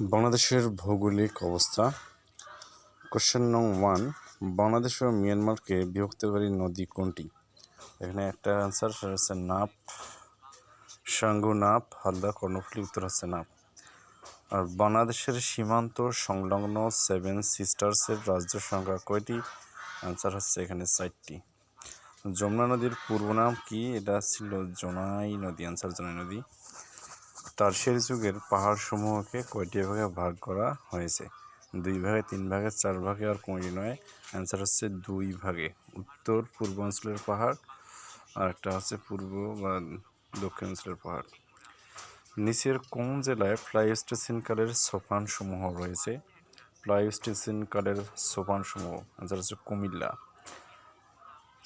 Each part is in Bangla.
বাংলাদেশের ভৌগোলিক অবস্থা। কোশ্চেন নং 1, বাংলাদেশ ও মিয়ানমারকে বিভক্তকারী নদী কোনটি? এখানে একটা অ্যান্সার, সেটা হচ্ছে নাপ, সাঙ্গু নাপ, হালদা, কর্ণফুলী। উত্তর হচ্ছে নাপ। আর বাংলাদেশের সীমান্ত সংলগ্ন 7 সিস্টার্সের রাজ্য সংখ্যা কয়টি? অ্যান্সার হচ্ছে এখানে 4টি। যমুনা নদীর পূর্ব নাম কি? এটা ছিল জোনাই নদী। অ্যান্সার জোনাই নদী। টারশিয়ারি যুগের পাহাড়সমূহকে কয়টি ভাগে ভাগ করা হয়েছে? 2 ভাগে, 3 ভাগে, 4 ভাগে, আর কোনটি নয়? অ্যান্সার হচ্ছে 2 ভাগে। উত্তর পূর্বাঞ্চলের পাহাড় আর একটা হচ্ছে পূর্ব বা দক্ষিণাঞ্চলের পাহাড়। নিচের কোন জেলায় প্লাইস্টোসিন কালের সোপানসমূহ রয়েছে? প্লাইস্টোসিন কালের সোপানসমূহ, অ্যান্সার হচ্ছে কুমিল্লা।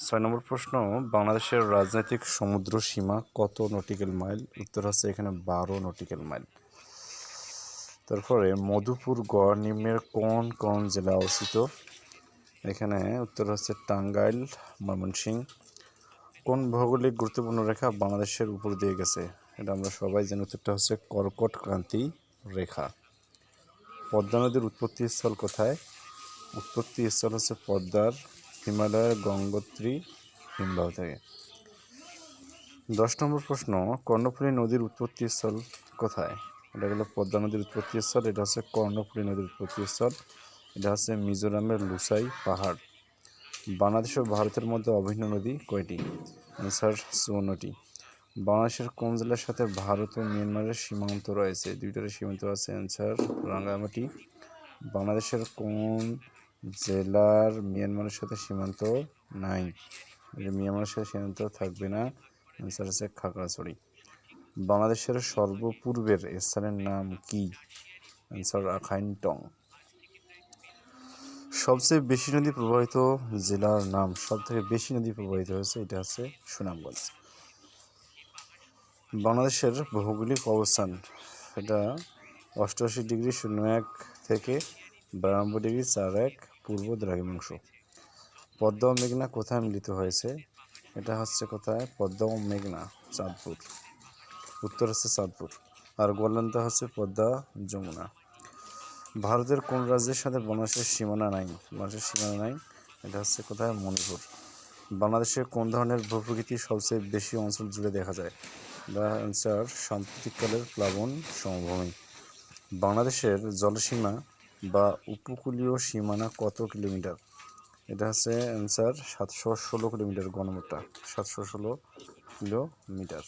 6 নম্বর প্রশ্ন, বাংলাদেশের রাজনৈতিক সমুদ্র সীমা কত নটিক্যাল মাইল? উত্তর হচ্ছে এখানে 12 নটিক্যাল মাইল। তারপরে মধুপুর গড় নিম্নের কোন কোন জেলা অবস্থিত? এখানে উত্তর হচ্ছে টাঙ্গাইল, ময়মনসিংহ। কোন ভৌগোলিক গুরুত্বপূর্ণ রেখা বাংলাদেশের উপর দিয়ে গেছে? এটা আমরা সবাই জানি, উত্তরটা হচ্ছে কর্কট ক্রান্তি রেখা। পদ্মা নদীর উৎপত্তি স্থল কোথায়? উৎপত্তি স্থল হচ্ছে পদ্মার হিমালয়ের গঙ্গোত্রী হিমবাহ থেকে। 10 নম্বর প্রশ্ন, কর্ণফুলী নদীর উৎপত্তি স্থল কোথায়? এটা হলো পদ্মা নদীর উৎপত্তি স্থল। এটা হচ্ছে কর্ণফুলী নদীর উৎপত্তি স্থল। এটা হচ্ছে মিজোরামের লুসাই পাহাড়। বাংলাদেশ ও ভারতের মধ্যে অভিন্ন নদী কয়টি? অ্যান্সার 54টি। বাংলাদেশের কোন জেলার সাথে ভারত ও মিয়ানমারের সীমান্ত রয়েছে? 2টার সীমান্ত আছে। অ্যান্সার রাঙ্গামাটি। বাংলাদেশের কোন জেলার মিয়ানমারের সাথে সীমান্ত নাই? মিয়ানমারের সাথে সীমান্ত থাকবে না। অ্যান্সার হচ্ছে খাগড়াছড়ি। বাংলাদেশের সর্বপূর্বের স্থানের নাম কি? অ্যান্সার আখাইনটং। সবচেয়ে বেশি নদী প্রবাহিত জেলার নাম, সবথেকে বেশি নদী প্রবাহিত হয়েছে, এটা হচ্ছে সুনামগঞ্জ। বাংলাদেশের ভৌগোলিক অবস্থান, এটা 88°01 থেকে 92°41 পূর্ব দ্রাঘিমাংশ। পদ্মা ও মেঘনা কোথায় মিলিত হয়েছে? এটা হচ্ছে কোথায়? পদ্মা ও মেঘনা চাঁদপুর। উত্তর হচ্ছে চাঁদপুর। আর গোয়ালন্দা হচ্ছে পদ্মা যমুনা। ভারতের কোন রাজ্যের সাথে বাংলাদেশের সীমানা নাই? বাংলাদেশের সীমানা নাই। এটা হচ্ছে কোথায়? মণিপুর। বাংলাদেশের কোন ধরনের ভূপ্রকৃতি সবচেয়ে বেশি অঞ্চল জুড়ে দেখা যায়? দ্য অ্যান্সার সাম্প্রতিককালের প্লাবন সমভূমি। বাংলাদেশের জলসীমা বা উপকূলীয় সীমানা কত কিলোমিটার? এটা হচ্ছে অ্যান্সার 716 কিলোমিটার, গণমিটার 716 কিলোমিটার।